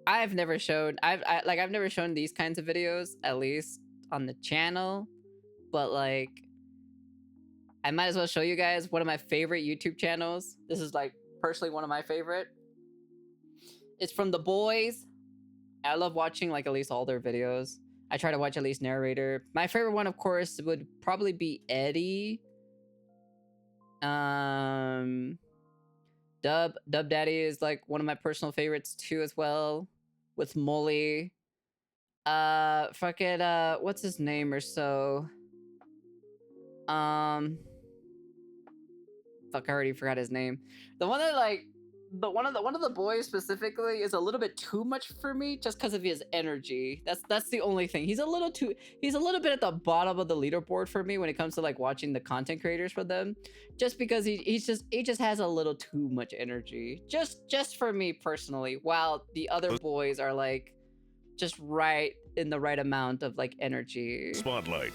I've never shown I've never shown these kinds of videos, at least on the channel, but like I might as well show you guys one of my favorite YouTube channels. This is like personally one of my favorite. It's from the boys. I love watching like at least all their videos. I try to watch at least narrator. My favorite one, of course, would probably be Eddie. Dub Daddy is like one of my personal favorites too as well. With Molly. What's his name or so? Fuck, I already forgot his name. The one that like one of the boys specifically is a little bit too much for me just because of his energy. That's the only thing. He's a little bit at the bottom of the leaderboard for me when it comes to like watching the content creators for them. Just because he just has a little too much energy. Just for me personally. While the other boys are like just right in the right amount of like energy. Spotlight.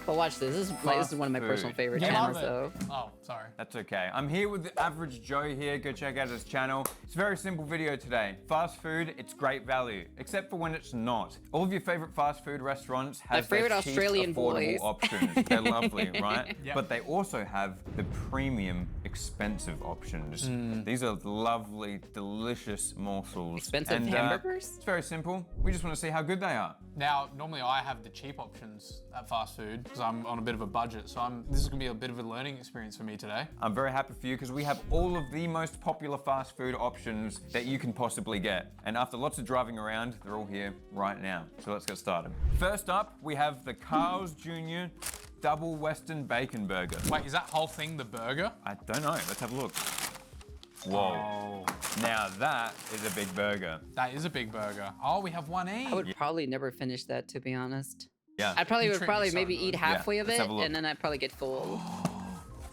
But watch this. This is one of my personal favorite channels, though. Oh, sorry. That's okay. I'm here with the average Joe here. Go check out his channel. It's a very simple video today. Fast food, it's great value, except for when it's not. All of your favorite fast food restaurants have favorite their cheap, Australian affordable boys. options. They're lovely, right? Yep. But they also have the premium, expensive options. These are lovely, delicious morsels. Expensive hamburgers? It's very simple. We just want to see how good they are. Now, normally I have the cheap options at fast food because I'm on a bit of a budget, so this is gonna be a bit of a learning experience for me today. I'm very happy for you because we have all of the most popular fast food options that you can possibly get. And after lots of driving around, they're all here right now. So let's get started. First up, we have the Carl's Jr. Double Western Bacon Burger. Wait, is that whole thing the burger? I don't know, let's have a look. Whoa. Oh, Now that is a big burger. that is a big burger. Oh, we have one each. I would probably never finish that, to be honest. Yeah. I probably You would treat me probably so maybe good. eat halfway of let's it, have a look. and then I'd probably get full.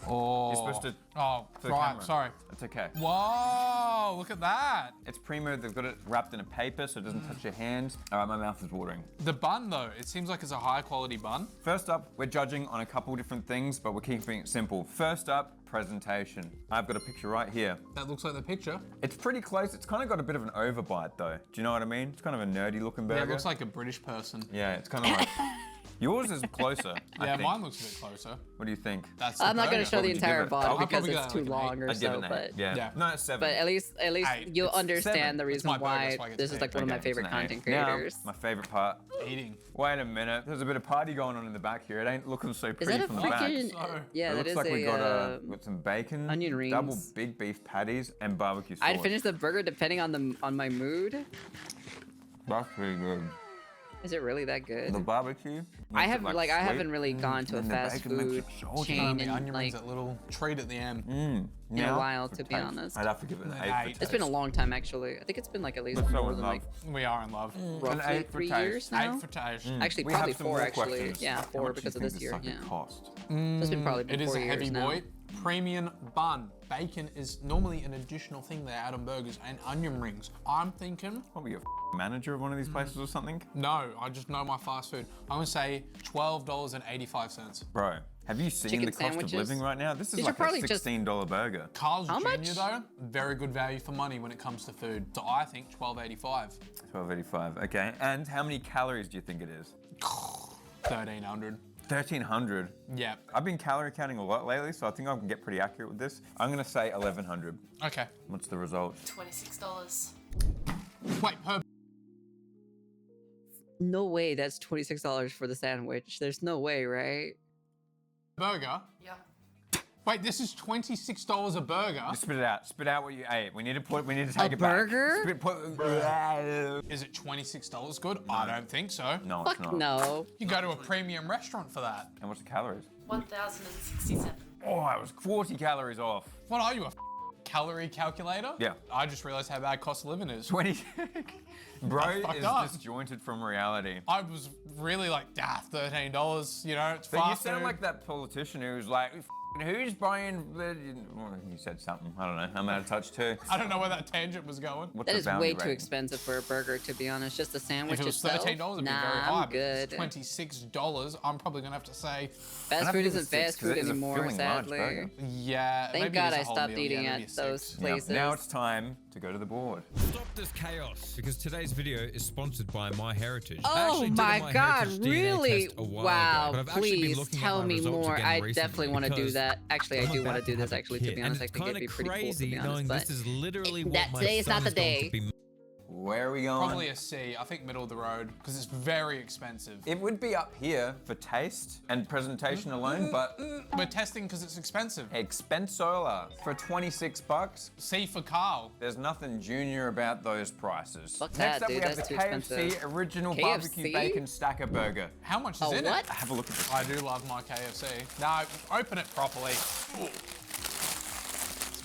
Oh. You're supposed to Oh, for the right, camera. sorry. That's okay. Whoa, look at that. It's primo, they've got it wrapped in a paper so it doesn't touch your hands. All right, my mouth is watering. The bun though, it seems like it's a high quality bun. First up, we're judging on a couple different things, but we're keeping it simple. First up, presentation. I've got a picture right here. That looks like the picture. It's pretty close. It's kind of got a bit of an overbite though. Do you know what I mean? It's kind of a nerdy looking burger. Yeah, it looks like a British person. Yeah, it's kind of like... Yours is closer, I Yeah, think. mine looks a bit closer. What do you think? That's the I'm not gonna burger. show the would you entire give it? VOD I'll because probably it's go too like an long or I'd give so, it an 8. but Yeah. No, it's 7. but at least Eight. you'll It's understand 7. the reason my burger, why that's why I get this to is like eight. one of my Okay, favorite it's an 8. content creators. Now, my favorite part. Eating. Wait a minute. There's a bit of party going on in the back here. It ain't looking so Is pretty that a from the back. freaking? So- Yeah, It that looks is like we a. got some bacon, onion rings. double big beef patties, and barbecue sauce. I'd finish the burger depending on my mood. That's pretty good. Is it really that good? The barbecue. I makes it, have I haven't sweet. really gone to a and the fast bacon makes food it so chain The in onion rings, like that little treat at the end. in a Now, while, for to be taste, honest. I'd have to give it an An 8 for eight. It's been a taste. long time actually. I think it's been like at least We're so more in than love. like We are in love. roughly 8 for 3 taste. years now. 8 for taste. Actually, We probably have some 4 more actually. questions. Yeah, How 4 much do you because of think this year. sucker Yeah, cost? it's been probably It is 4 a heavy years now. boy. Premium bun. Bacon is normally an additional thing they add on burgers, and onion rings. I'm thinking, Probably a manager of one of these places or something. no, I just know my fast food. I'm gonna say $12.85. Bro, have you seen Chicken the cost sandwiches? of living right now? This is These are like a probably just- $16 burger. Carl's How Jr. much? though, very good value for money when it comes to food. So I think $12.85. $12.85. Okay, and how many calories do you think it is? 1,300. 1,300. Yeah. I've been calorie counting a lot lately, so I think I can get pretty accurate with this. I'm gonna say 1,100. Okay. What's the result? $26. Wait, per No way that's $26 for the sandwich. There's no way, right? burger. Yeah. Wait, this is $26 a burger. Just spit it out. Spit out what you ate. We need to take it burger? back. Is it $26 good? I don't think so. No, it's Fuck not. no. You go to a premium restaurant for that. And what's the calories? 1,067. Oh, I was 40 calories off. What are you, a calorie calculator? Yeah. I just realized how bad cost of living is. 20. Bro fucked is up. disjointed from reality. I was really like, $13, you know, it's But you fast sound food. like that politician who's like, who's buying the... Well, you said something. I don't know. I'm out of touch too. I don't know where that tangent was going. What's That the is bounty way rate? too expensive for a burger, to be honest. Just the sandwich If it was itself. $13, it'd be nah, very high. I'm but good. if it's $26, I'm probably gonna have to say, Fast I'd food give it isn't 6 fast 'cause food it is a anymore, filling large sadly. burger. yeah. Thank maybe God it is I a whole stopped meal. eating Yeah, at maybe a those 6. Yeah. places. Now it's time to go to the board. Stop this chaos, because today's video is sponsored by MyHeritage. I Oh actually did a my God, MyHeritage DNA really? test a while Wow, ago, but I've actually been please looking at tell my me results more. again I recently definitely want to do because that. Actually, I I'm do want about to do have this, a actually, to kid, be and honest. I it's think it'd be kinda pretty cool, to crazy be honest. knowing But this is literally that what my today is son not the is going day. to be. Where are we going? Probably a C. I think middle of the road because it's very expensive. It would be up here for taste and presentation alone, but We're testing because it's expensive. Expensola for 26 bucks. C for Carl. There's nothing junior about those prices. Fuck Next that, up, dude, we have that's the too KFC expensive. original KFC? barbecue bacon stacker burger. How much is Oh, in what? it? Have a look at this. I do love my KFC. No, open it properly. Ooh.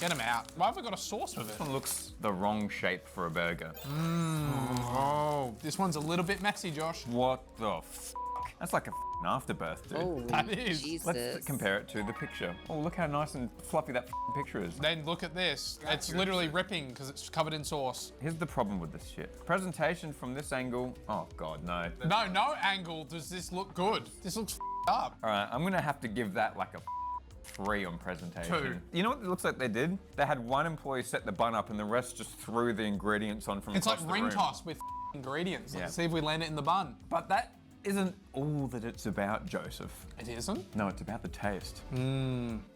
Let's get them out. Why have we got a sauce with it? This one looks the wrong shape for a burger. Oh, this one's a little bit messy, Josh. What the f? That's like a f***ing afterbirth, dude. Oh, That is. Jesus. Let's compare it to the picture. Oh, look how nice and fluffy that f***ing picture is. Then look at this. It's literally ripping because it's covered in sauce. Here's the problem with this shit. Presentation from this angle. Oh God, no. No angle does this look good. This looks up. All right, I'm gonna have to give that like a 3 on presentation. 2. You know what it looks like they did? They had one employee set the bun up and the rest just threw the ingredients on from It's like across the ring room. toss with ingredients. Yeah. Let's see if we land it in the bun. But that isn't all that it's about, Joseph. It isn't? No, it's about the taste.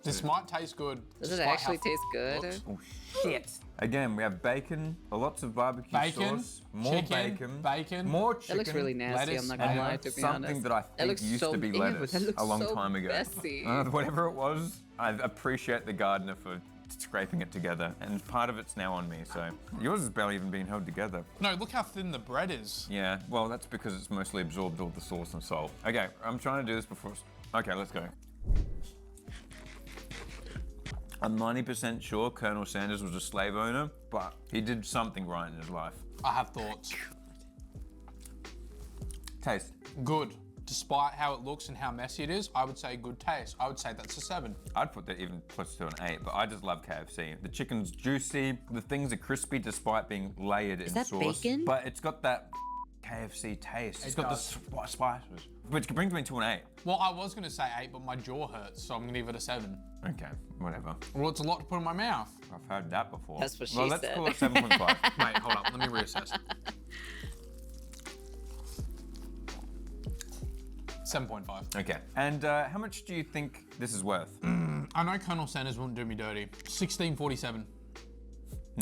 This might taste good. Does it despite actually how taste good? looks. Oh shit. Again, we have bacon, lots of barbecue Bacon, sauce, more chicken, bacon. more That chicken. looks really nasty, lettuce, I'm not gonna and lie, to be something honest. that I That think looks used so, to be ew, lettuce that looks a long so time ago. messy. Whatever it was, I appreciate the gardener for scraping it together, and part of it's now on me, so. Yours has barely even been held together. No, look how thin the bread is. Yeah, well, that's because it's mostly absorbed all the sauce and salt. Okay, I'm trying to do this before. Okay, let's go. I'm 90% sure Colonel Sanders was a slave owner, but he did something right in his life. I have thoughts. Taste. Good. Despite how it looks and how messy it is, I would say good taste. I would say that's a 7. I'd put that even closer to an 8, but I just love KFC. The chicken's juicy, the things are crispy despite being layered in that sauce. bacon? But it's got that KFC taste. It's got does. the spices, which brings me to an 8. Well, I was going to say 8, but my jaw hurts, so I'm going to give it a 7. Okay, whatever. Well, it's a lot to put in my mouth. I've heard that before. That's what Well, she let's said. call it 7.5. Wait, hold up. Let me reassess. 7.5. Okay, and how much do you think this is worth? I know Colonel Sanders wouldn't do me dirty. 16.47.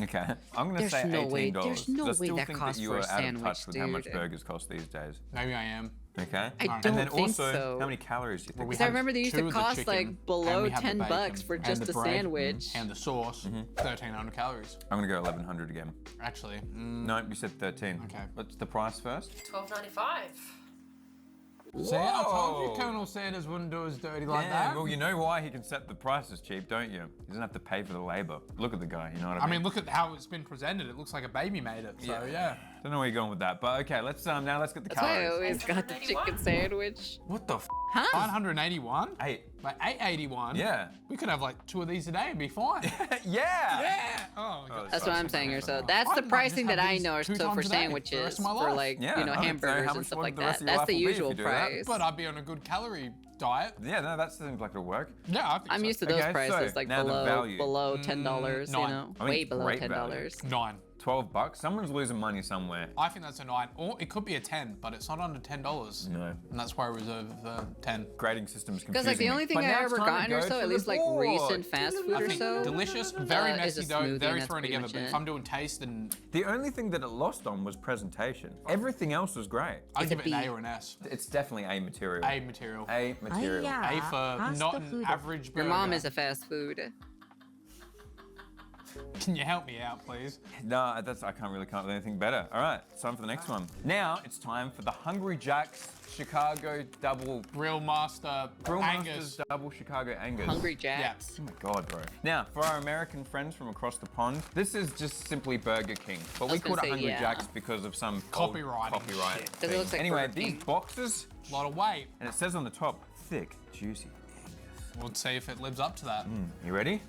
Okay, I'm gonna There's say no $18. way- there's no 'cause I way still that think costs you for are a out of sandwich, touch with how much dude. burgers cost these days. Maybe I am. Okay. I And don't And then think also, so. how many calories do you think? Well, we Because I had remember they used 2 to of the cost, chicken, like, and below we had the 10 bacon, bucks for and just the a bread, sandwich. And the sauce. 1,300 calories. I'm gonna go 1100 again. Actually. No, you said 13. Okay. What's the price first? $12.95. See, I told Whoa. you Colonel Sanders wouldn't do us dirty like Yeah, that. well, you know why he can set the prices cheap, don't you? He doesn't have to pay for the labor. Look at the guy, you know what I I mean? mean, look at how it's been presented. It looks like a baby made it. So, yeah. Don't know where you're going with that, but okay, let's now let's get the That's why I calories. always got the chicken 181. sandwich. What the f? Huh? 981? 8. Like 881? Yeah. We could have like 2 of these a day and be fine. yeah. Yeah. Oh, God. That's what I'm saying here. So that's I the might pricing just that have I these know. 2 So times for a day for the sandwiches, rest of my for life. like, Yeah, you know, I think so. hamburgers How and much stuff would like the rest that. of your That's life the will be if usual you do that? price. But I'd be on a good calorie diet. Yeah, no, that seems like it'll work. Yeah, I think I'm so. used to those Okay, prices, so like now the value. below $10. You 9. know, I mean, way it's below great $10. 9. $12. Someone's losing money somewhere. I think that's a 9. Or it could be a 10, but it's not under $10. No. And that's why I reserve the 10. Grading system is confusing. Because like the only thing me. But I now it's ever time to gotten or go so, to at the least like board. recent fast food I or think so. delicious, very is a messy though, smoothie, very and that's thrown pretty together. much But if it. I'm doing taste, then The only thing that it lost on was presentation. Everything else was great. I'd It's give a it an A B. or an S. It's definitely A material. A material. A material. A for not an average burger. Your mom is a fast food. Can you help me out, please? No, I can't really come up with anything better. All right, it's time for the next one. Now it's time for the Hungry Jack's Chicago Double Grill Master Grill Angus. Masters Double Chicago Angus. Hungry Yeah. Jacks. Oh my God, bro. Now, for our American friends from across the pond, this is just simply Burger King. But we was called it gonna say, Hungry yeah. Jack's because of some Copyright old and copyright shit. 'Cause it thing. looks like Anyway, Burger these King. A boxes, lot of weight. and it says on the top, thick, juicy. We'll see if it lives up to that. You ready?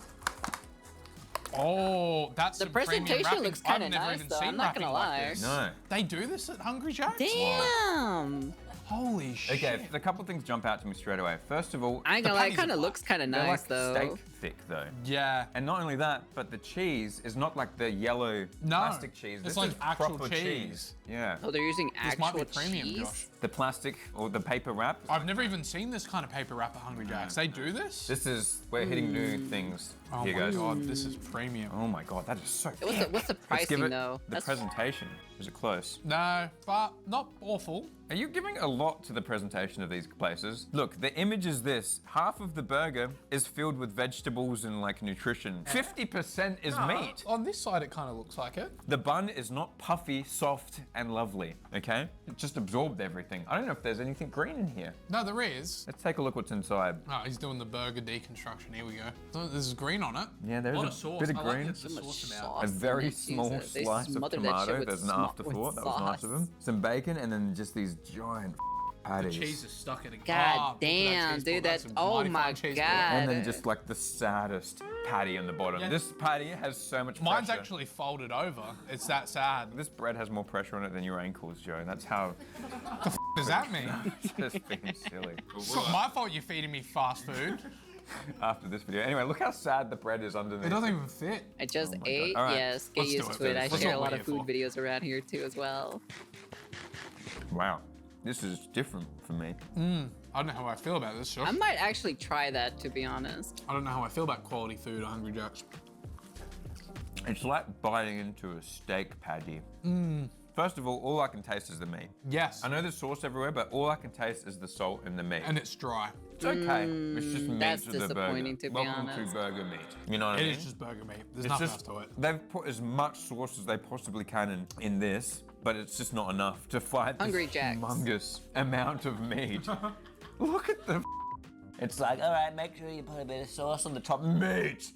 Oh, that's The some premium presentation wrapping. looks kinda I've never nice, even though, seen I'm not gonna wrapping like lie. this. No. They do this at Hungry Jack's? Damn. Holy shit. Okay, a couple things jump out to me straight away. First of all, I ain't The gonna lie, it patties kind are of black. looks kind of they're nice like though. steak thick though. Yeah. And not only that, but the cheese is not like the yellow plastic cheese. It's This like is actual proper cheese. Yeah. Oh, they're using This might actual be premium, cheese? Josh. The plastic or the paper wrap. I've never even seen this kind of paper wrap at Hungry Jack's. They do this? This is, we're hitting new things. Oh Here my goes. god, this is premium. Oh my god, that is so What's the Let's give pricing it though? the presentation. Is it close? No, but not awful. Are you giving a lot to the presentation of these places? Look, the image is this. Half of the burger is filled with vegetables and like nutrition. 50% is meat. On this side, it kind of looks like it. The bun is not puffy, soft, and lovely, okay? It just absorbed everything. I don't know if there's anything green in here. No, there is. Let's take a look what's inside. Oh, he's doing the burger deconstruction. Here we go. So there's green on it. Yeah, there's What a a sauce. bit of I like green. the So much sauce amount. sauce A very in it, small Jesus. They slice of smothered that shit tomato. with There's an afterthought. That was nice of them. Some bacon, and then just these giant patties. Cheese is stuck in a God damn, dude, that's oh my god. And then just like the saddest patty on the bottom. Yeah. This patty has so much pressure. Mine's actually folded over. It's that sad. This bread has more pressure on it than your ankles, Joe. That's how Does that mean? it's just being silly. It's not my fault you're feeding me fast food. After this video. Anyway, look how sad the bread is underneath. It doesn't even fit. I just Oh my ate. God. All right, Yes, get let's do used it. to it. I Let's share do a what lot we're of food here videos around here too as well. Wow. This is different for me. I don't know how I feel about this, Josh. I might actually try that, to be honest. I don't know how I feel about quality food at Hungry Jack's. It's like biting into a steak patty. First of all I can taste is the meat. Yes. I know there's sauce everywhere, but all I can taste is the salt and the meat. And it's dry. It's okay. It's just meat that's to the burger. disappointing, to be Welcome honest. to burger meat. You know what I It mean? is just burger meat. There's It's nothing just, else to it. they've put as much sauce as they possibly can in this, but it's just not enough to fight Hungry this Jack's. humongous amount of meat. Look at the. It's like, all right, make sure you put a bit of sauce on the top. Meat.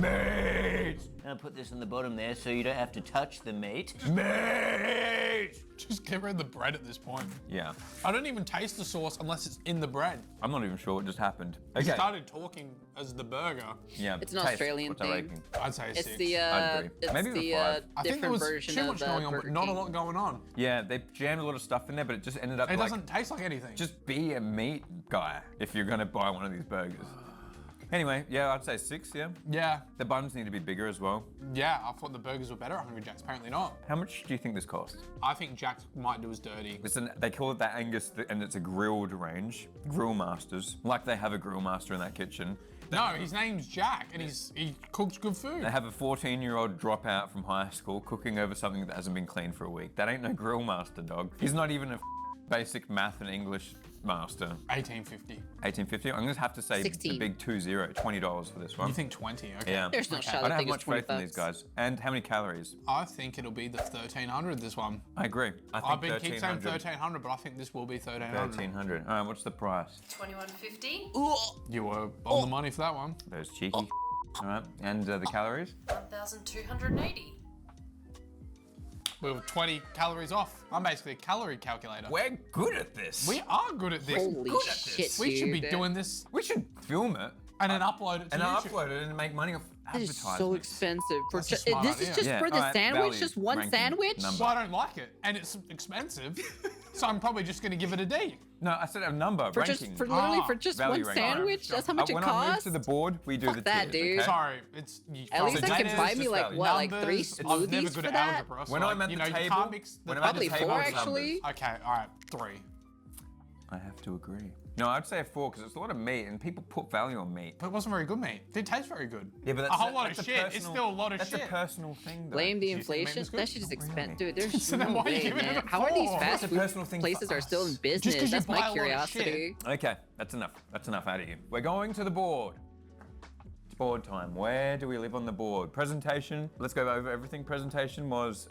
Meat. I'll put this on the bottom there so you don't have to touch the meat. Meat. Just get rid of the bread at this point. Yeah, I don't even taste the sauce unless it's in the bread. I'm not even sure what just happened. He Okay. started talking as the burger. Yeah. It's an taste. Australian What's our thing. rating? I'd say a It's 6. the I'd agree. it's Maybe the a 5. I think there different was version too of much the going on, but Burger not a King. lot going on. Yeah, they jammed a lot of stuff in there, but it just ended up It like doesn't taste like anything. just be a meat guy if you're gonna buy one of these burgers. Anyway, yeah, I'd say 6. Yeah. yeah, The buns need to be bigger as well. yeah. I thought the burgers were better at Hungry Jack's. Apparently not. How much do you think this cost? I think Jack's might do us dirty. They call it that Angus, and it's a grilled range. Grill masters, like they have a grill master in that kitchen. No, his name's Jack, and he cooks good food. They have a 14-year-old dropout from high school cooking over something that hasn't been cleaned for a week. That ain't no grill master, dog. He's not even a basic math and English master. 1850. 1850. I'm gonna have to say 16. the big 20, $20 for this one. You think 20? Okay. Yeah. There's no Okay. shot I I don't have think much it's 20 faith in these bucks. guys. And how many calories? I think it'll be the 1300 this one. I agree. I think I've been keep saying 1300. 1300, but I think this will be 1300. 1300. All right, what's the price? 2150. You were on the money for that one. Those cheeky. All right, and the calories? 1280. We were 20 calories off. I'm basically a calorie calculator. We're good at this. We are good at this. Holy Good at shit, this. We should be dude. doing this We should film it and then upload it to and YouTube. upload it and make money off That is advertisements. so expensive. For That's a smart this is idea. just Yeah, for the alright, sandwich, value just one ranking sandwich. number. Well, I don't like it, and it's expensive, so I'm probably just going to give it a D. No, I said a number, For ranking. just for literally Ah, for just value one ranking. sandwich, that's how much it When I move costs. to the board, we do Fuck the that, tiers, dude. okay? Sorry, it's you At least I that can is buy just me like value. what, like 3 Numbers, I'm never smoothies good for at that? algebra. So When I'm at you the know, you table, can't mix the when I'm at the Probably table, 4 it's numbers. actually. Okay, all right, 3. I have to agree. No, I'd say a 4 because it's a lot of meat and people put value on meat. But it wasn't very good meat. It didn't taste very good. Yeah, but a that's whole lot of that's a shit. It's personal- still a lot of that's shit. a personal thing, though. Blame the Do you think it inflation. was good? That shit is Not expensive, really. dude. There's So then no why are you way, giving it man. a How are these 4? fast It's a food personal thing for places are still in us. business? 'cause you That's buy a my lot of shit. curiosity. Okay, that's enough. That's enough out of you. We're going to the board. It's board time. Where do we live on the board? Presentation. Let's go over everything. Presentation was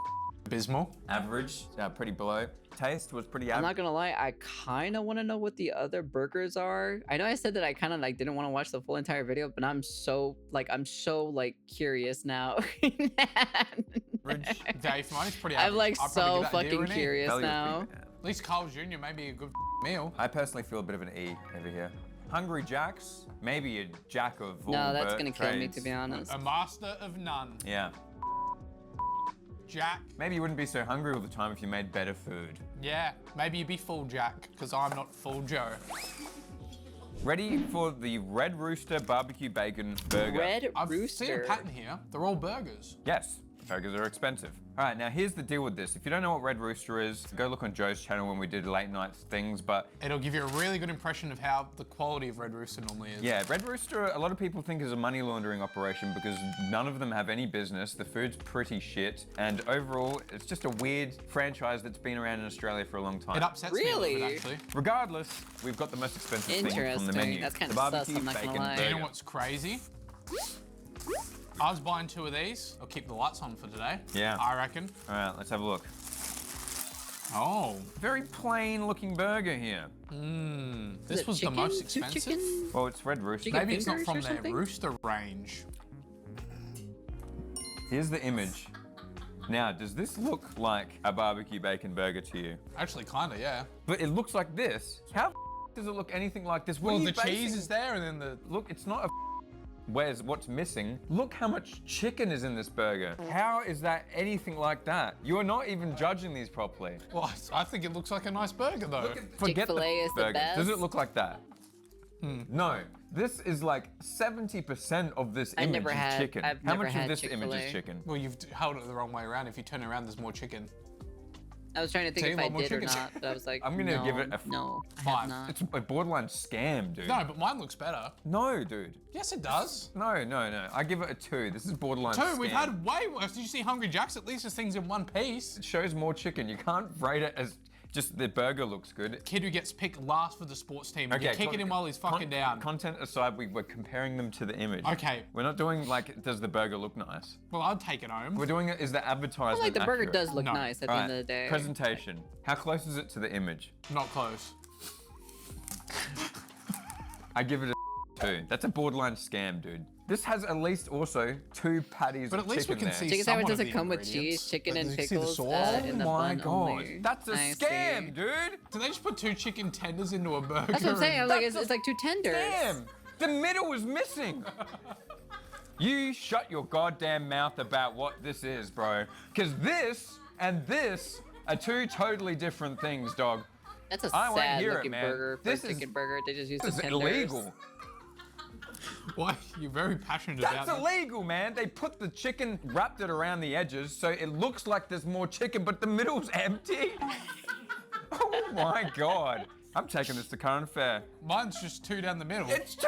Abysmal. average, pretty below. Taste was pretty I'm average. not gonna lie, I kind of want to know what the other burgers are. I know I said that I kind of like didn't want to watch the full entire video, but I'm so curious now. Dave, mine is pretty average. I'm like I'd probably so give that a D or fucking an E. curious Value was now. pretty bad. At least Carl's Jr. may be a good meal. I personally feel a bit of an E over here. Hungry Jacks, maybe a jack of all No, that's bird gonna kill me, trades. to be honest. A master of none. Yeah. Jack. Maybe you wouldn't be so hungry all the time if you made better food. Yeah, maybe you'd be full Jack, because I'm not full Joe. Ready for the Red Rooster barbecue bacon burger. Red I've seen a Rooster. pattern here. They're all burgers. Yes, burgers are expensive. All right, now here's the deal with this. If you don't know what Red Rooster is, go look on Joe's channel when we did late night things, but It'll give you a really good impression of how the quality of Red Rooster normally is. yeah, Red Rooster, a lot of people think is a money laundering operation because none of them have any business. The food's pretty shit, and overall, it's just a weird franchise that's been around in Australia for a long time. It upsets me a little Really? bit, actually. Regardless, we've got the most expensive thing from the Interesting. menu. That's kinda the barbecue sus, I'm not gonna bacon lie. burger. You know what's crazy? I was buying 2 of these. I'll keep the lights on for today. Yeah. I reckon. All right, let's have a look. Oh. Very plain looking burger here. This it was chicken? the most 2 expensive. chicken? Well, it's Red Rooster. Chicken Maybe it's not fingers from or their something? Rooster range. Here's the image. Now, does this look like a barbecue bacon burger to you? Actually, kinda, yeah. But it looks like this. How does it look anything like this? What Well, are you the cheese basing- is there, and then the Look, it's not a where's what's missing. Look how much chicken is in this burger. How is that anything like that? You are not even judging these properly. well, I think it looks like a nice burger though. Forget Chick-fil-A is the burger. Does it best. look like that? No. This is like 70% of this I've image never is had- chicken. I've How never much had of this image Chick-fil-A. is chicken? Well, you've held it the wrong way around. If you turn around, there's more chicken. I was trying to think Tell if you I what, more did or chicken. not, but I was like, I'm gonna no, give it a no, I 5. have not. It's a borderline scam, dude. No, but mine looks better. No, dude. Yes, it does. No. I give it a 2. This is borderline 2, scam. we've had way worse. Did you see Hungry Jack's? At least this thing's in one piece. It shows more chicken. You can't rate it as just the burger looks good. Kid who gets picked last for the sports team. And you're kicking him while he's fucking down. Content aside, we were comparing them to the image. Okay. We're not doing like, does the burger look nice? Well, I'd take it home. We're doing it, is the advertisement Like the burger accurate? does look No. nice at the All end right, of the day. presentation. How close is it to the image? Not close. I give it a 2. That's a borderline scam, dude. This has at least also 2 patties But of at least we chicken can there. see Chicken somewhat sandwich of doesn't the come with ingredients. cheese, chicken, Like, and you can see the pickles. sauce. In Oh the my bun god, only. that's a I scam, see. dude. Did they just put 2 chicken tenders into a burger? That's what I'm saying. I was like, That's it's like 2 tenders. Damn! The middle was missing. You shut your goddamn mouth about what this is, bro. Because this and this are 2 totally different things, dog. That's a I won't sad hear it, looking man. burger for This a is- chicken burger. They just use the This is tenders. illegal. Why? You're very passionate That's about it. illegal, man. They put the chicken, wrapped it around the edges, so it looks like there's more chicken, but the middle's empty. Oh my god. I'm taking this to current affair. Mine's just 2 down the middle. It's 2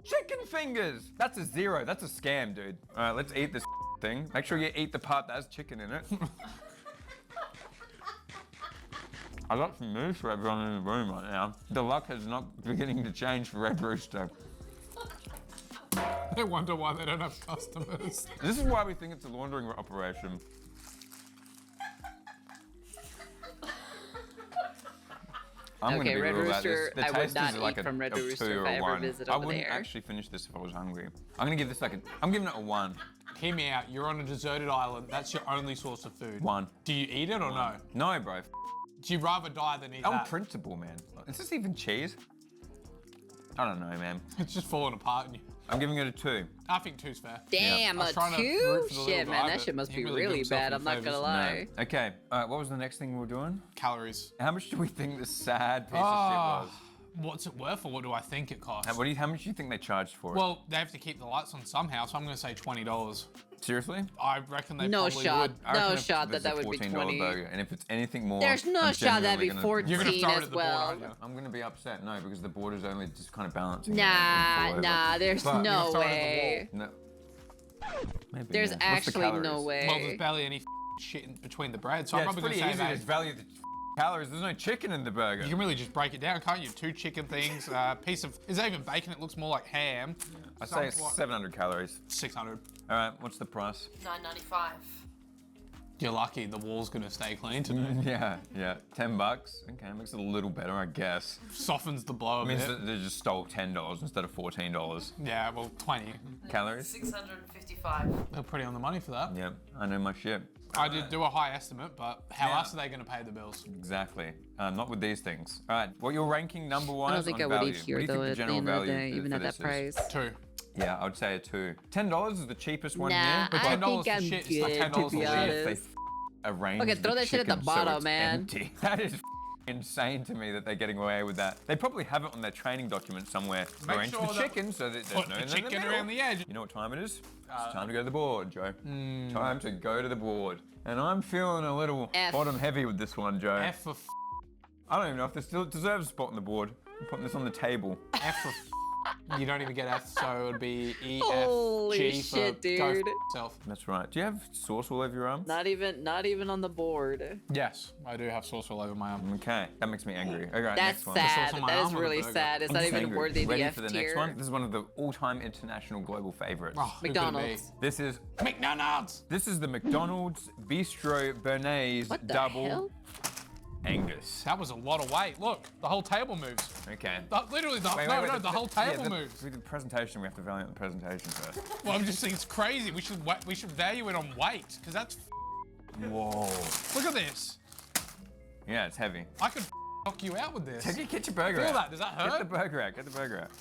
chicken fingers. That's a 0. That's a scam, dude. All right, let's eat this thing. Make sure you eat the part that has chicken in it. I got some news for everyone in the room right now. The luck is not beginning to change for Red Rooster. I wonder why they don't have customers. This is why we think it's a laundering operation. I'm Okay, gonna be Red real about this. Rooster, The I would taste not is like eat from Red a Rooster 2 if or I a ever 1. visit I over wouldn't there. actually finish this if I was hungry. I'm gonna give this like a, I'm giving it a 1. Hear me out. You're on a deserted island. That's your only source of food. 1. Do you eat it or no? No, bro. Do you rather die than eat On that? principle, man. Is this even cheese? I don't know, man. It's just falling apart. And you... I'm giving it a 2. I think 2's fair. Damn, I was a trying to 2? root for the little Shit, guy, man, that but shit must he be really got really himself bad. in I'm not gonna favours. lie. No. Okay. What was the next thing we were doing? Calories. How much do we think this sad piece Ah, of shit was? what's it worth or what do I think it costs? How much do you think they charged for it? Well, they have to keep the lights on somehow, so I'm going to say $20. Seriously? I reckon they No probably shot. would. I reckon No if shot this that is that a would be $14 20. burger, and if it's anything more, There's no I'm shot that'd be genuinely gonna- 14 You're going to throw it as at the board, well. aren't you? I'm gonna be upset, no, because the board is only just kind of balancing. Nah, there's But- no You're gonna throw it at the way. No. Maybe, There's yeah. What's the actually no calories? way. Well, there's barely any shit in between the bread, so Yeah, I'm it's probably pretty going to say easy that. to value the calories. There's no chicken in the burger. You can really just break it down, can't you? 2 chicken things, piece of, is that even bacon? It looks more like ham. I say it's 700 calories. 600. All right, what's the price? $9.95. You're lucky the wall's going to stay clean today. Yeah, $10. Okay, makes it a little better, I guess. Softens the blow a Means bit. that they just stole $10 instead of $14. Yeah, well, 20. Calories? 655. They're pretty on the money for that. Yeah, I know my shit. I did do a high estimate, but how Yeah. else are they going to pay the bills? Exactly. Not with these things. All right, what you're ranking number one I don't think on I would value. eat here What do you though think at the general end of the value day, for even at this that is? price. 2. Yeah, I would say a 2. $10 is the cheapest one Nah, here. But I $10 think for I'm shit, it's like good $10 to a be week. If they honest. arrange Okay, throw the that shit at the chicken so bottom, it's man. empty. That is insane to me that they're getting away with that. They probably have it on their training document somewhere. Make Arrange sure the that- chicken so that there's Put no the in the chicken middle. around the edge. You know what time it is? It's time to go to the board, Joe. Time to go to the board. And I'm feeling a little F. bottom heavy with this one, Joe. F for I don't even know if this still deserves a spot on the board. I'm putting this on the table. F for you don't even get F, so it would be E, Holy F, G for shit, go dude. yourself. That's right. Do you have sauce all over your arm? Not even on the board. Yes, I do have sauce all over my arm. Okay, that makes me angry. Okay, That's next one. sad. sauce on my That is arm or the really burger? sad. It's I'm not just even angry. worthy Ready the F for the tier. next one? This is one of the all-time international global favorites. Oh, who could it be? McDonald's. This is McDonald's. the McDonald's Bistro Bernays What the Double hell? Angus. That was a lot of weight. Look, the whole table moves. Okay. Literally, the whole table moves. With the presentation, we have to value the presentation first. Well, I'm just saying it's crazy. We should value it on weight because that's. Whoa. Look at this. Yeah, it's heavy. I could knock you out with this. Get your burger Feel out. that? Does that Get the hurt? burger out. Get the burger out.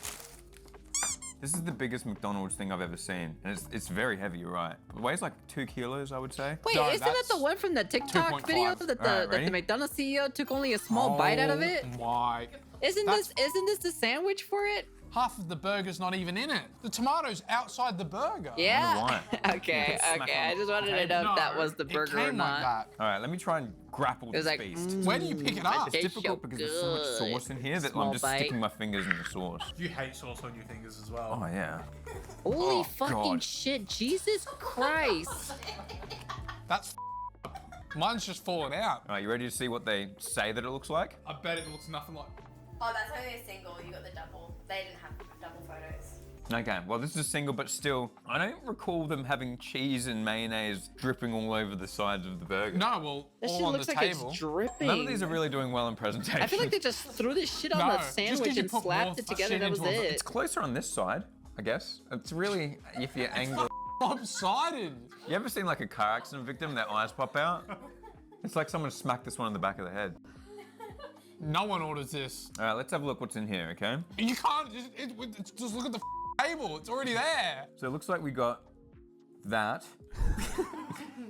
This is the biggest McDonald's thing I've ever seen, and it's very heavy. You're right. It weighs like 2 kilos, I would say. Wait, No, isn't that that's the one from the TikTok 2.5. video that Alright, that ready? the McDonald's CEO took only a small bite out of it? Why? Isn't That's- this the sandwich for it? Half of the burger's not even in it. The tomato's outside the burger. Yeah. why. okay, Smack okay. on I just wanted to Okay, know no, if that was the burger it or came not. like that. All right, let me try and grapple It was this like, beast. Where do you pick it up? It's difficult because there's so much good. sauce in here that Small I'm just bite. sticking my fingers in the sauce. You hate sauce on your fingers as well. Oh yeah. Holy Oh, fucking God. shit, Jesus Christ. That's mine's just falling out. All right, you ready to see what they say that it looks like? I bet it looks nothing like. Oh, that's only a single. You got the double. They didn't have double photos. Okay, well this is a single, but still, I don't recall them having cheese and mayonnaise dripping all over the sides of the burger. No, well, That shit all on looks the like table. it's dripping. None of these are really doing well in presentation. I feel like they just threw this shit on No, the just 'cause sandwich you and put slapped more it together. shit That was into a- it. It's closer on this side, I guess. It's really, if you're angry. Lopsided. You ever seen like a car accident victim, their eyes pop out? It's like someone smacked this one in the back of the head. No one orders this. All right, let's have a look what's in here, okay? You can't just look at the table. It's already there. So it looks like we got that,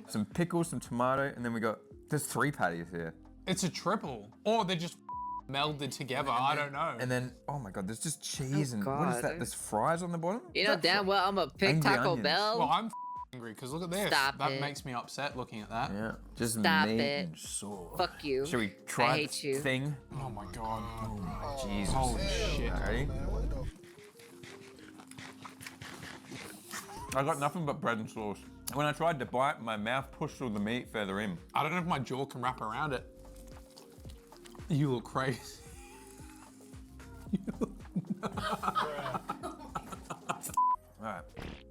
some pickles, some tomato, and then we got, there's 3 patties here. It's a triple, or they're just melded together. I don't know. And then, oh my God, there's just cheese and what is God. that? There's fries on the bottom? You Is know that damn well I'm a pick Angry Taco onions. Bell. Well, I'm angry because look at this. Stop that it. makes me upset looking at that. Yeah, just Stop meat it. and sauce. Fuck you. Should we try I hate this you. thing? Oh my god. Jesus. Holy shit. Ready? I got nothing but bread and sauce. When I tried to bite, my mouth pushed all the meat further in. I don't know if my jaw can wrap around it. You look crazy. All right,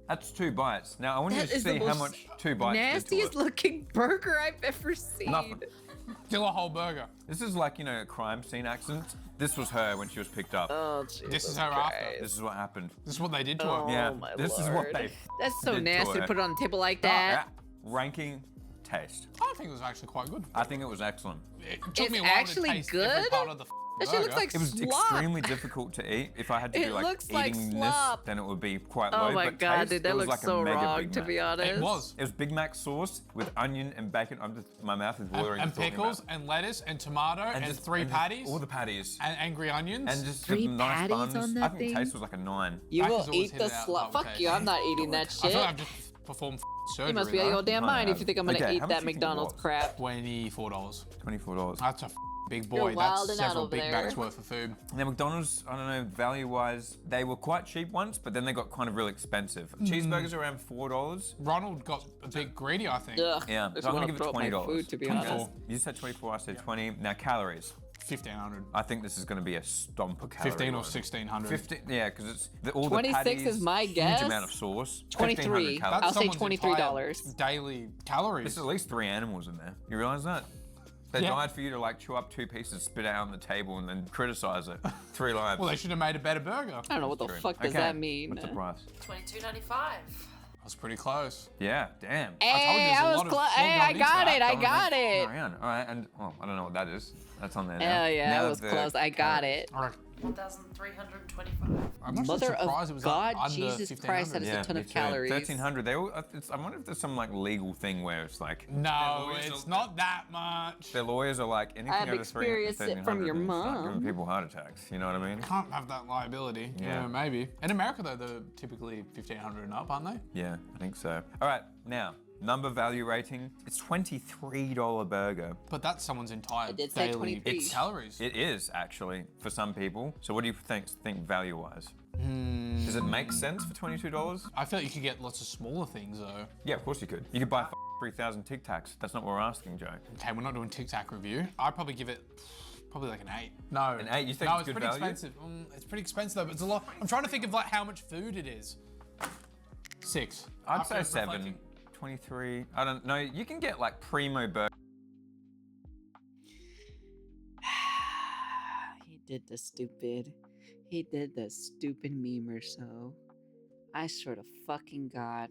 that's 2 bites. Now I want you That to is the see how most much 2 bites did to Nastiest it. looking burger I've ever seen. Nothing. Still a whole burger. This is like, you know, a crime scene accident. This was her when she was picked up. Oh, Jesus This is her after. Christ. This is what happened. This is what they did to Oh, her. Yeah, my this is what Lord. they That's so did to nasty to her. put it on a table like Oh, that. yeah. Ranking taste. I think it was actually quite good. I think it was excellent. It took It's me a while actually to taste every good? part of the That shit looks burger. like It was slop. extremely difficult to eat. If I had to It do like looks like eating slop. this, then it would be quite Oh low. my but god, taste, dude, that it was looks like a so mega wrong, Big to Mac. be honest. It was. It was Big Mac sauce with onion and bacon. My mouth is watering. And just talking pickles about it. and lettuce and tomato and, just- 3 and just patties all the patties. and angry onions. And just 3 the nice patties buns. on I that think the thing? taste was like a 9. You Back will has always eat hit the it out slop. of the Fuck you, I'm not eating that I feel shit. like I've just performed surgery. You must be out of your damn I mind if have. you think I'm gonna Okay, eat how much that do you think it McDonald's was? crap. $24. $24. That's a big You're boy. wilding That's out several over Big there. Macs worth of food. Now McDonald's, I don't know, value-wise, they were quite cheap once, but then they got kind of real expensive. Cheeseburgers are around $4. Ronald got a bit greedy, I think. Ugh. Yeah, Just so I'm gonna wanna give it throw up my $20. food, to be 24. honest. You said 24, I said 20. Now calories. 1,500. I think this is going to be a stomper calorie. 15 or one. 1,600. 15, yeah, because it's all the 26 patties, is my huge guess. amount of sauce. 23. 1,500 calories. I'll say someone's $23. entire daily calories. There's at least 3 animals in there. You realize that? They Yeah. died for you to like chew up 2 pieces, spit it out on the table, and then criticize it. 3 lives. Well, they should have made a better burger. I don't know what the True. fuck does Okay, that mean. What's the price? $22.95. was pretty close. Yeah, damn. Hey, I was close. Hey, I got it. I got it. All right, and I don't know what that is. That's on there now. Hell yeah, Now I was the close. I got carrot. it. All right. 1,325. I'm actually Mother surprised of it was God, under Jesus 1,500. Christ, that is a ton me of too. calories. 1,300. They all. I wonder if there's some like legal thing where it's like No, it's not that much. their lawyers are like anything I've over experienced it from 1,300 your and start mom. giving people heart attacks. You know what I mean? Can't have that liability. Yeah. Yeah, maybe. In America, though, they're typically 1,500 and up, aren't they? Yeah, I think so. All right, now number value rating. It's $23 burger. But that's someone's entire did say daily 20p. calories. It is actually for some people. So what do you think value-wise? Hmm. Does it make sense for $22? I feel like you could get lots of smaller things, though. Yeah, of course you could. You could buy 3,000 Tic Tacs. That's not what we're asking, Joe. Okay, we're not doing Tic Tac review. I'd probably give it probably like an 8. No. An 8? You think no, it's good pretty value? expensive. It's pretty expensive though, but it's a lot. I'm trying to think of like how much food it is. 6. I'd say After 7. reflecting. 23. I don't know. You can get like primo burger. He did the stupid. He did the stupid meme or so. I swear to fucking God.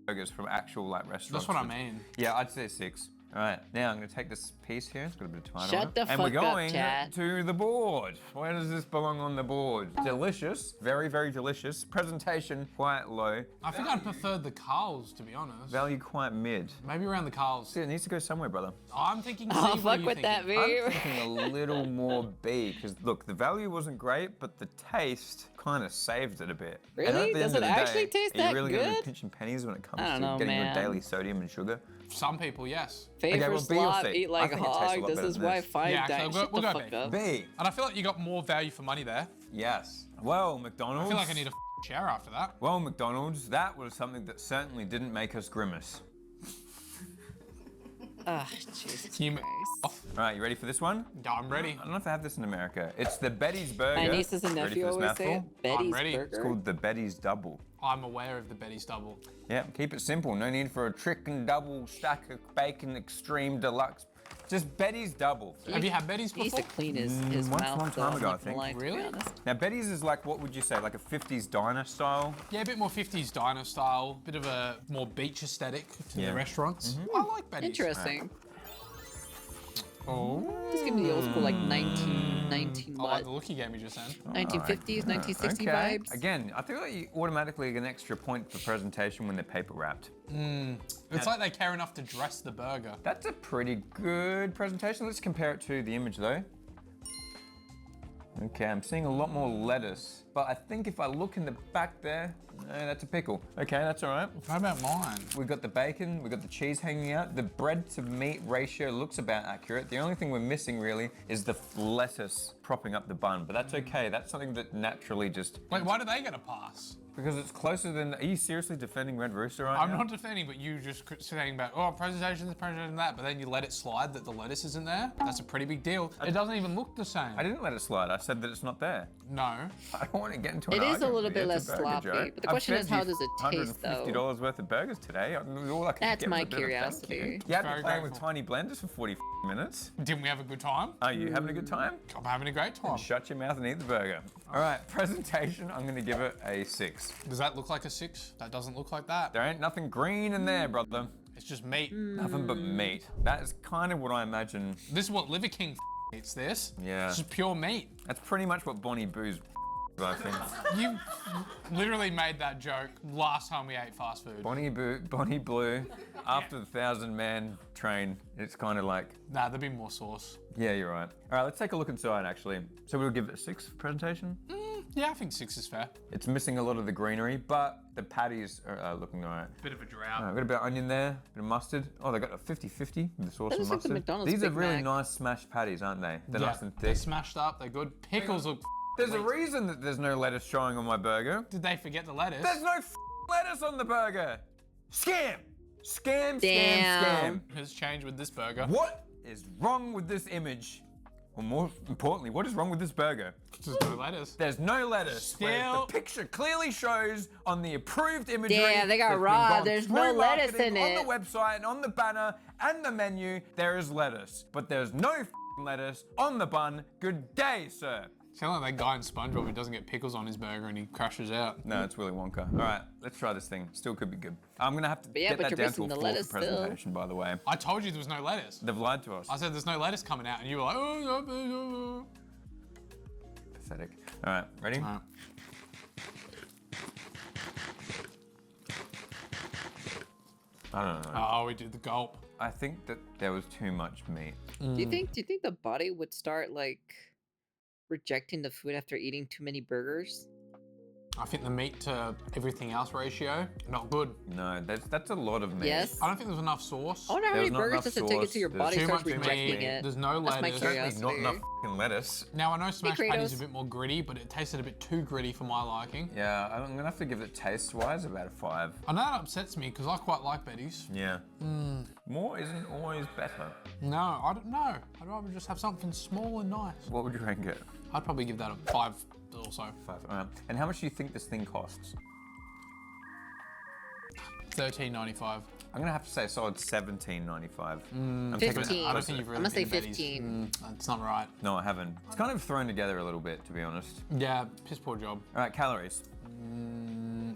Burgers from actual like restaurants. That's what I mean. Yeah, I'd say 6. All right, now I'm gonna take this piece here. It's got a bit of tomato Shut on it. the And we're fuck up, going chat. to the board. Where does this belong on the board? Delicious, very, very delicious. Presentation quite low. I think I'd prefer the Carls, to be honest. Value quite mid. Maybe around the Carls. See, it needs to go somewhere, brother. I'm thinking C. Oh, What are fuck you with that thinking? I'm meme. thinking a little more B, because look, the value wasn't great, but the taste kind of saved it a bit. And at Really? the Does end it of the actually day, taste are you that really gonna be good? pinching pennies when it comes I don't to know, getting man. rid of daily sodium and sugar? Some people, yes. Pay Okay, for well, B or slop, C? eat I like think it tastes a hog. lot This better is than why this. fine Yeah, dining. so Shut we'll the go fuck B. up. B. And I feel like you got more value for money there. Yes. Well, McDonald's. I feel like I need a chair after that. Well, McDonald's, that was something that certainly didn't make us grimace. Ah, Jesus You- Christ. All right, you ready for this one? Yeah, I'm ready. I don't know if I have this in America. It's the Betty's Burger. My nieces and Ready nephew for this always say mouthful? it. Betty's ready. Burger. It's called the Betty's Double. I'm aware of the Betty's Double. Yeah, keep it simple. No need for a chicken double stack of bacon extreme deluxe. Just Betty's Double. Have you had Betty's He used to before? clean his once mouth. long though, time I'm ago, I not gonna think. lie, to be Really? honest. Now, Betty's is like, what would you say, like a 50s diner style? Yeah, a bit more 50s diner style, bit of a more beach aesthetic to Yeah. the restaurants. I like Betty's. Interesting. Oh. Just give me the old school, like 19 I what? like the look you gave me just then. 1950s, 1960 Okay. vibes. Again, I feel like you automatically get an extra point for presentation when they're paper wrapped. It's like they care enough to dress the burger. That's a pretty good presentation. Let's compare it to the image though. Okay, I'm seeing a lot more lettuce, but I think if I look in the back there, no, that's a pickle. Okay, that's all right. How about mine? We've got the bacon, we've got the cheese hanging out. The bread to meat ratio looks about accurate. The only thing we're missing really is the lettuce propping up the bun, but that's okay. That's something that naturally just, Wait, why do they get a pass? because it's closer than, are you seriously defending Red Rooster right I'm now? not defending, but you just saying about, oh, presentation, this, presentation, that, but then you let it slide that the lettuce isn't there. That's a pretty big deal. It doesn't even look the same. I didn't let it slide. I said that it's not there. No. I don't want to get into an It is a argument little with bit you. less It's a burger, sloppy, Joe. but the I've question is, fed how you does it taste, though? $150 worth of burgers today. All I could That's get my was a bit of thank curiosity. You had me Very playing with grateful. tiny blenders for 40 minutes. Didn't we have a good time? Are you having a good time? I'm having a great time. Shut your mouth and eat the burger. All right, presentation, I'm gonna give it a 6. Does that look like a 6? That doesn't look like that. There ain't nothing green in there, brother. It's just meat. Nothing but meat. That is kind of what I imagine. This is what Liver King eats this. Yeah. It's just pure meat. That's pretty much what Bonnie Boo's I think. You literally made that joke last time we ate fast food. Bonnie Blue, after the 1,000-man train, it's kind of like, Nah, there'd be more sauce. yeah, you're right. All right, let's take a look inside, actually. So we'll give it a 6 for presentation. Yeah, I think 6 is fair. It's missing a lot of the greenery, but the patties are looking all right. Bit of a drought. Got a bit of onion there, bit of mustard. Oh, they got a 50-50 with the sauce That and is like the mustard. McDonald's These are Big really Mac. nice smashed patties, aren't they? They're Yeah, nice and They're thick. smashed up, they're good. Pickles look. There's a reason that there's no lettuce showing on my burger. Did they forget the lettuce? There's no lettuce on the burger. Scam! Scam, scam, Damn. scam. Has changed with this burger. What is wrong with this image? Or more importantly, what is wrong with this burger? There's no lettuce. There's no lettuce. Whereas Still- the picture clearly shows on the approved imagery. Damn, they got that's been raw. gone There's through no lettuce marketing in it. On the website and on the banner and the menu, there is lettuce. But there's no f***ing lettuce on the bun. Good day, sir. Sound like that guy in SpongeBob who doesn't get pickles on his burger and he crashes out. No, it's Willy Wonka. All right, let's try this thing. Still could be good. I'm gonna have to yeah, get but that you're down to missing a the 4 lettuce for still. presentation, by the way. I told you there was no lettuce. They've lied to us. I said there's no lettuce coming out and you were like, oh. Pathetic. All right, ready? All right. I don't know. Oh, we did the gulp. I think that there was too much meat. Do you think the body would start like rejecting the food after eating too many burgers? I think the meat to everything else ratio, not good. No, that's a lot of meat. Yes. I don't think there's enough sauce. I wonder how There's many not burgers enough does it take sauce, until your there's body too starts much rejecting meat. it? There's no That's my lettuce. curiosity. Certainly not enough f***ing lettuce. Now I know smash patty's Kratos. a bit more gritty, but it tasted a bit too gritty for my liking. Yeah, I'm gonna have to give it taste-wise about a 5. I know that upsets me because I quite like Betty's. Yeah. More isn't always better. No, I don't know. I'd rather just have something small and nice. What would you rank it? I'd probably give that a 5 also. 5. All right. And how much do you think this thing costs? $13.95. I'm gonna have to say a solid $17.95. I'm 15. I don't think you've really I'm gonna say been to Betty's. 15. That's not right. No, I haven't. It's kind of thrown together a little bit, to be honest. Yeah, piss poor job. All right, calories.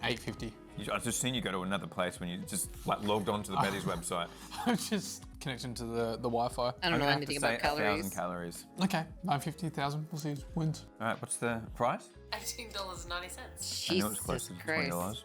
850. I've just seen you go to another place when you just like logged onto the Betty's website. I'm just connecting to the Wi-Fi. I don't I'm know gonna anything have to about say 1,000 calories. calories. Okay, 950,000. We'll see who wins. All right, what's the price? $18.90. I knew it was Jesus close to Christ. $20.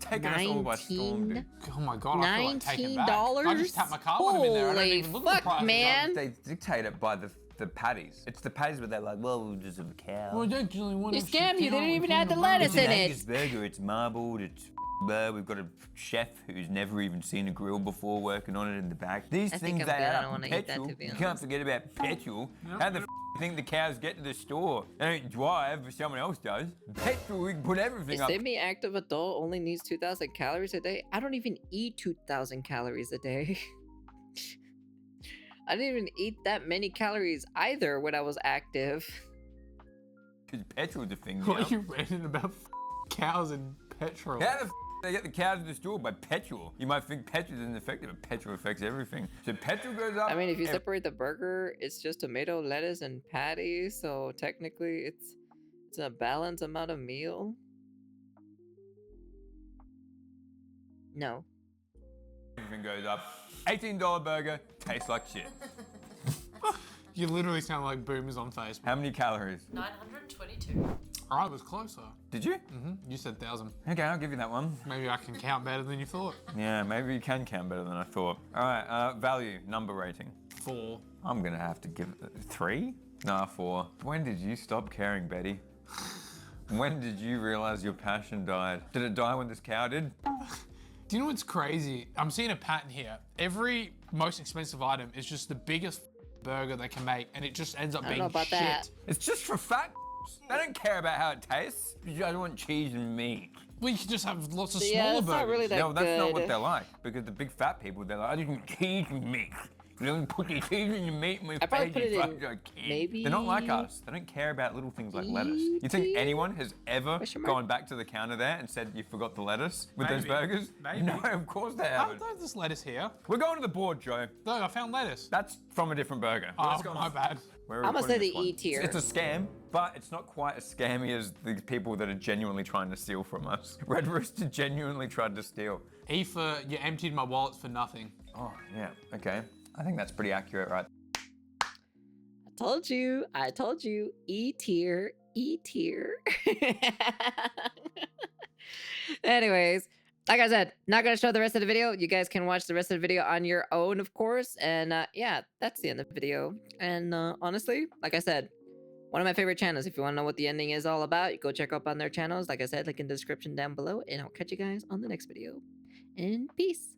Taking us all by storm, dude. Oh my god, I feel like taking back. $19? I just tapped my card when I'm in there. I don't Holy even look at the fuck, prices. man. They dictate it by the patties. It's the patties where they're like, well, we'll just have a cow. Well, I actually want They to scammed you. They didn't even add the It's lettuce an in Angus it. burger. It's marbled. It's we've got a chef who's never even seen a grill before working on it in the back. These I think things I'm they good. I add don't up wanna in eat that, petrol. to be You honest. can't forget about petrol. How the you think the cows get to the store? They don't drive, but someone else does. Petrol, we can put everything A up. semi-active adult only needs 2,000 calories a day. I don't even eat 2,000 calories a day. I didn't even eat that many calories either when I was active. Because petrol's a thing, What you are you ranting about cows and petrol? How the they get the cows in the store? By petrol. You might think petrol isn't effective, but petrol affects everything. So petrol goes up. I mean, if you separate the burger, it's just tomato, lettuce, and patty. So technically, it's a balanced amount of meal. No. Everything goes up. $18 burger tastes like shit. You literally sound like boomers on Facebook. How many calories? 922. I was closer. Did you? You said 1,000. Okay, I'll give you that one. Maybe I can count better than you thought. Yeah, maybe you can count better than I thought. All right, value, number rating. 4. I'm gonna have to give it 3? Nah, 4. When did you stop caring, Betty? When did you realize your passion died? Did it die when this cow did? Do you know what's crazy? I'm seeing a pattern here. Every most expensive item is just the biggest burger they can make, and it just ends up I don't being know about shit. that. It's just for fat. They don't care about how it tastes. You guys want cheese and meat. Well, you can just have lots of Yeah, smaller it's burgers. not really that No, that's not what good. they're like. Because the big fat people, they're like, I just want cheese and meat. You don't put the cheese in your meat and my I probably face put it is in like a kid. maybe They're not like us. They don't care about little things like lettuce. You think E.T.? anyone has ever Question mark? gone back to the counter there and said you forgot the lettuce with those Maybe. burgers? Maybe. No, of course they Oh, haven't. there's this lettuce here. We're going to the board, Joe. No, I found lettuce. That's from a different burger. Oh, my bad. Where are we I'm gonna putting say this the one? E tier. It's a scam, but it's not quite as scammy as the people that are genuinely trying to steal from us. Red Rooster genuinely tried to steal. E for you emptied my wallets for nothing. Oh, yeah, okay. I think that's pretty accurate, right? I told you, E tier, E tier. Anyways, like I said, not gonna show the rest of the video. You guys can watch the rest of the video on your own, of course. And yeah, that's the end of the video. And honestly, like I said, one of my favorite channels. If you want to know what the ending is all about, you go check up on their channels. Like I said, link in the description down below. And I'll catch you guys on the next video. And peace.